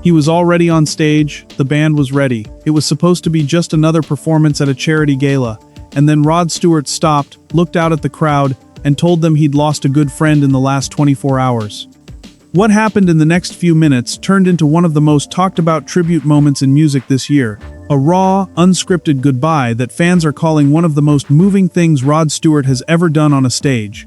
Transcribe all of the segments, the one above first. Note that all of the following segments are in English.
He was already on stage, the band was ready. It was supposed to be just another performance at a charity gala, and then Rod Stewart stopped, looked out at the crowd, and told them he'd lost a good friend in the last 24 hours. What happened in the next few minutes turned into one of the most talked about tribute moments in music this year. A raw, unscripted goodbye that fans are calling one of the most moving things Rod Stewart has ever done on a stage.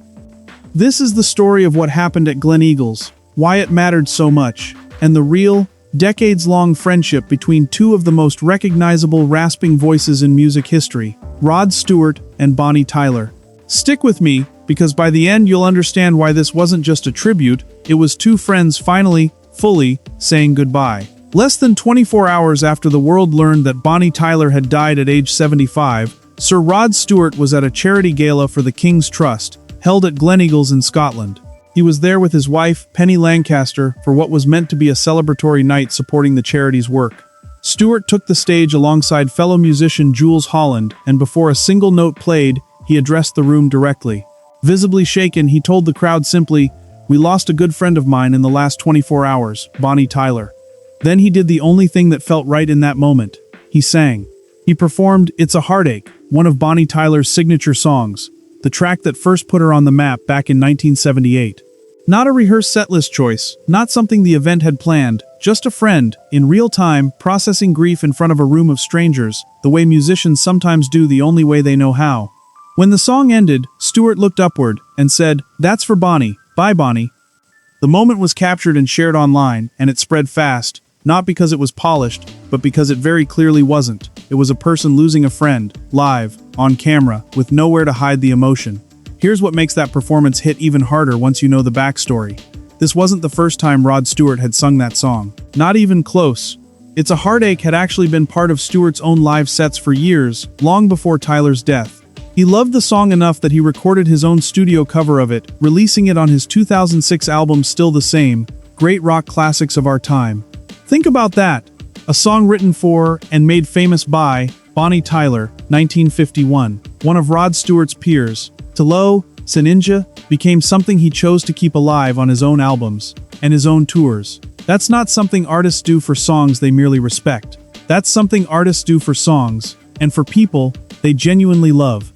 This is the story of what happened at Gleneagles, why it mattered so much, and the real, decades-long friendship between two of the most recognizable rasping voices in music history, Rod Stewart and Bonnie Tyler. Stick with me, because by the end you'll understand why this wasn't just a tribute, it was two friends finally, fully, saying goodbye. Less than 24 hours after the world learned that Bonnie Tyler had died at age 75, Sir Rod Stewart was at a charity gala for the King's Trust, held at Gleneagles in Scotland. He was there with his wife, Penny Lancaster, for what was meant to be a celebratory night supporting the charity's work. Stewart took the stage alongside fellow musician Jools Holland, and before a single note played, he addressed the room directly. Visibly shaken, he told the crowd simply, "We lost a good friend of mine in the last 24 hours, Bonnie Tyler." Then he did the only thing that felt right in that moment. He sang. He performed "It's a Heartache," one of Bonnie Tyler's signature songs, the track that first put her on the map back in 1978. Not a rehearsed setlist choice, not something the event had planned, just a friend, in real time, processing grief in front of a room of strangers, the way musicians sometimes do the only way they know how. When the song ended, Stewart looked upward and said, "That's for Bonnie, bye Bonnie." The moment was captured and shared online, and it spread fast, not because it was polished, but because it very clearly wasn't. It was a person losing a friend, live, on camera, with nowhere to hide the emotion. Here's what makes that performance hit even harder once you know the backstory. This wasn't the first time Rod Stewart had sung that song. Not even close. "It's a Heartache" had actually been part of Stewart's own live sets for years, long before Tyler's death. He loved the song enough that he recorded his own studio cover of it, releasing it on his 2006 album Still the Same, Great Rock Classics of Our Time. Think about that. A song written for, and made famous by, Bonnie Tyler, 1951, one of Rod Stewart's peers. Tilo, Seninja, became something he chose to keep alive on his own albums, and his own tours. That's not something artists do for songs they merely respect. That's something artists do for songs, and for people, they genuinely love.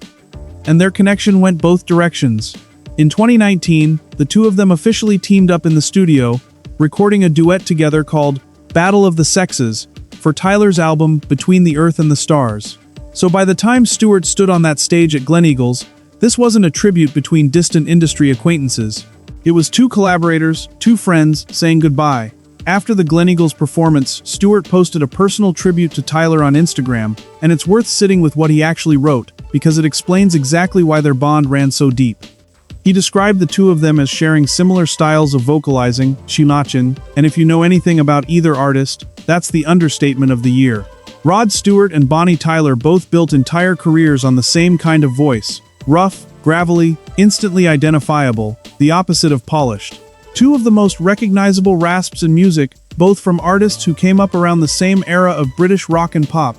And their connection went both directions. In 2019, the two of them officially teamed up in the studio, recording a duet together called Battle of the Sexes, for Tyler's album Between the Earth and the Stars. So by the time Stewart stood on that stage at Gleneagles, this wasn't a tribute between distant industry acquaintances. It was two collaborators, two friends, saying goodbye. After the Gleneagles performance, Stewart posted a personal tribute to Tyler on Instagram, and it's worth sitting with what he actually wrote, because it explains exactly why their bond ran so deep. He described the two of them as sharing similar styles of vocalizing, Shinachin, and if you know anything about either artist, that's the understatement of the year. Rod Stewart and Bonnie Tyler both built entire careers on the same kind of voice. Rough, gravelly, instantly identifiable, the opposite of polished. Two of the most recognizable rasps in music, both from artists who came up around the same era of British rock and pop.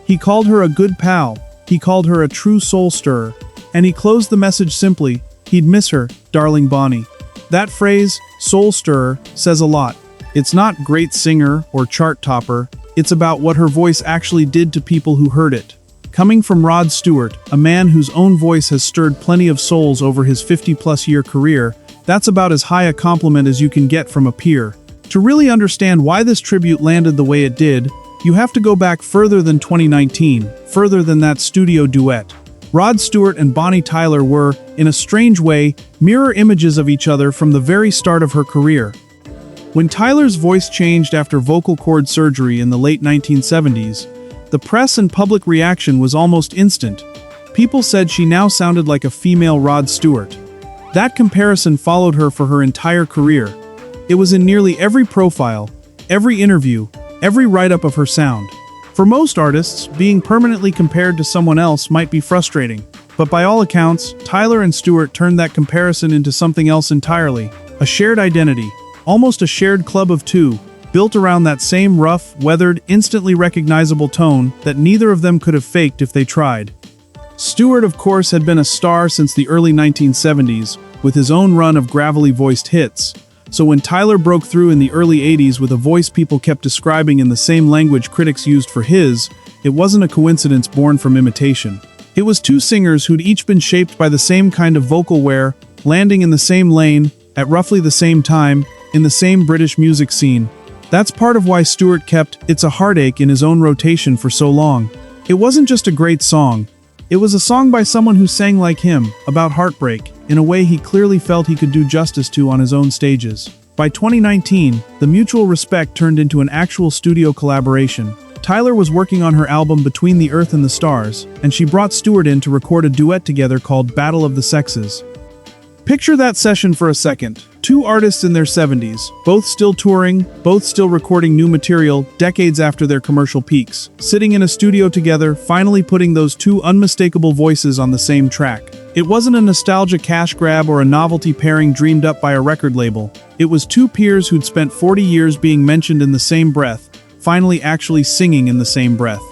He called her a good pal, he called her a true soul stirrer, and he closed the message simply, he'd miss her, darling Bonnie. That phrase, soul stirrer, says a lot. It's not great singer or chart topper, it's about what her voice actually did to people who heard it. Coming from Rod Stewart, a man whose own voice has stirred plenty of souls over his 50-plus year career, that's about as high a compliment as you can get from a peer. To really understand why this tribute landed the way it did, you have to go back further than 2019, further than that studio duet. Rod Stewart and Bonnie Tyler were, in a strange way, mirror images of each other from the very start of her career. When Tyler's voice changed after vocal cord surgery in the late 1970s, the press and public reaction was almost instant. People said she now sounded like a female Rod Stewart. That comparison followed her for her entire career. It was in nearly every profile, every interview, every write-up of her sound. For most artists, being permanently compared to someone else might be frustrating. But by all accounts, Tyler and Stewart turned that comparison into something else entirely. A shared identity, almost a shared club of two, built around that same rough, weathered, instantly recognizable tone that neither of them could have faked if they tried. Stewart, of course, had been a star since the early 1970s, with his own run of gravelly voiced hits, So when Tyler broke through in the early 80s with a voice people kept describing in the same language critics used for his, it wasn't a coincidence born from imitation. It was two singers who'd each been shaped by the same kind of vocal wear, landing in the same lane, at roughly the same time, in the same British music scene. That's part of why Stewart kept It's a Heartache in his own rotation for so long. It wasn't just a great song. It was a song by someone who sang like him, about heartbreak, in a way he clearly felt he could do justice to on his own stages. By 2019, the mutual respect turned into an actual studio collaboration. Tyler was working on her album Between the Earth and the Stars, and she brought Stewart in to record a duet together called Battle of the Sexes. Picture that session for a second. Two artists in their 70s, both still touring, both still recording new material decades after their commercial peaks, sitting in a studio together, finally putting those two unmistakable voices on the same track. It wasn't a nostalgia cash grab or a novelty pairing dreamed up by a record label. It was two peers who'd spent 40 years being mentioned in the same breath, finally actually singing in the same breath.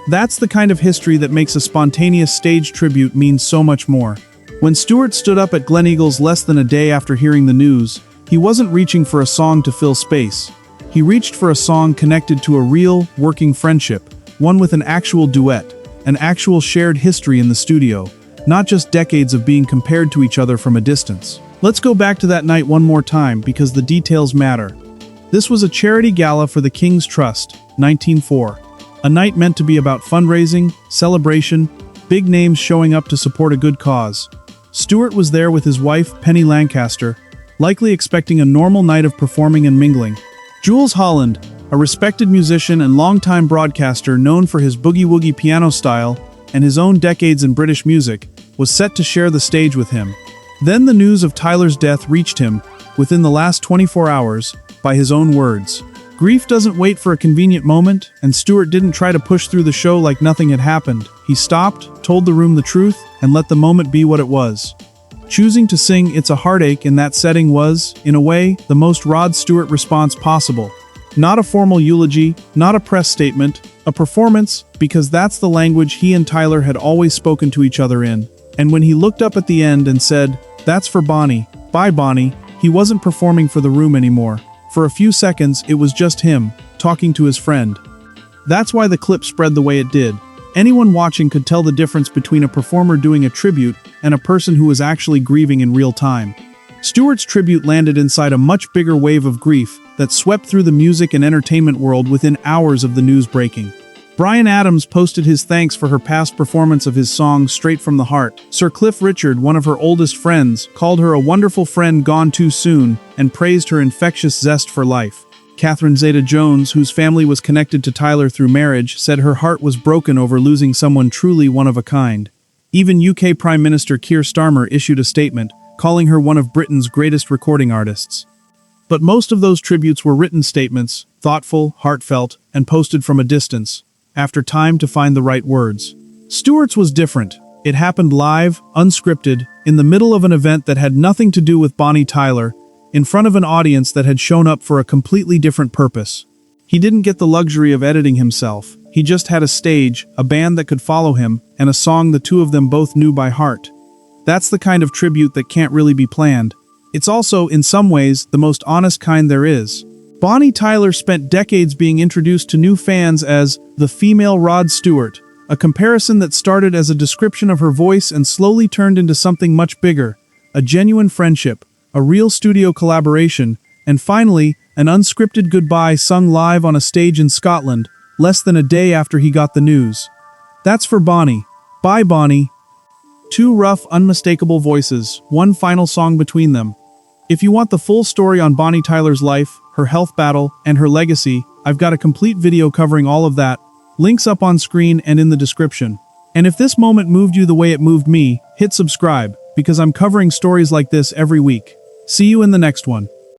That's the kind of history that makes a spontaneous stage tribute mean so much more. When Stewart stood up at Gleneagles less than a day after hearing the news, he wasn't reaching for a song to fill space. He reached for a song connected to a real, working friendship, one with an actual duet, an actual shared history in the studio, not just decades of being compared to each other from a distance. Let's go back to that night one more time because the details matter. This was a charity gala for the King's Trust, 1904. A night meant to be about fundraising, celebration, big names showing up to support a good cause. Stewart was there with his wife, Penny Lancaster, likely expecting a normal night of performing and mingling. Jules Holland, a respected musician and longtime broadcaster known for his boogie-woogie piano style and his own decades in British music, was set to share the stage with him. Then the news of Tyler's death reached him, within the last 24 hours, by his own words. Grief doesn't wait for a convenient moment, and Stewart didn't try to push through the show like nothing had happened. He stopped, told the room the truth, and let the moment be what it was. Choosing to sing It's a Heartache in that setting was, in a way, the most Rod Stewart response possible. Not a formal eulogy, not a press statement, a performance, because that's the language he and Tyler had always spoken to each other in. And when he looked up at the end and said, "That's for Bonnie, bye Bonnie," he wasn't performing for the room anymore. For a few seconds, it was just him, talking to his friend. That's why the clip spread the way it did. Anyone watching could tell the difference between a performer doing a tribute and a person who was actually grieving in real time. Stewart's tribute landed inside a much bigger wave of grief that swept through the music and entertainment world within hours of the news breaking. Bryan Adams posted his thanks for her past performance of his song Straight from the Heart. Sir Cliff Richard, one of her oldest friends, called her a wonderful friend gone too soon and praised her infectious zest for life. Catherine Zeta-Jones, whose family was connected to Tyler through marriage, said her heart was broken over losing someone truly one of a kind. Even UK Prime Minister Keir Starmer issued a statement, calling her one of Britain's greatest recording artists. But most of those tributes were written statements, thoughtful, heartfelt, and posted from a distance, after time to find the right words. Stewart's was different. It happened live, unscripted, in the middle of an event that had nothing to do with Bonnie Tyler, in front of an audience that had shown up for a completely different purpose. He didn't get the luxury of editing himself. He just had a stage, a band that could follow him, and a song the two of them both knew by heart. That's the kind of tribute that can't really be planned. It's also, in some ways, the most honest kind there is. Bonnie Tyler spent decades being introduced to new fans as the female Rod Stewart, a comparison that started as a description of her voice and slowly turned into something much bigger, a genuine friendship, a real studio collaboration, and finally, an unscripted goodbye sung live on a stage in Scotland, less than a day after he got the news. That's for Bonnie. Bye Bonnie. Two rough, unmistakable voices, one final song between them. If you want the full story on Bonnie Tyler's life, her health battle, and her legacy, I've got a complete video covering all of that. Links up on screen and in the description. And if this moment moved you the way it moved me, hit subscribe, because I'm covering stories like this every week. See you in the next one.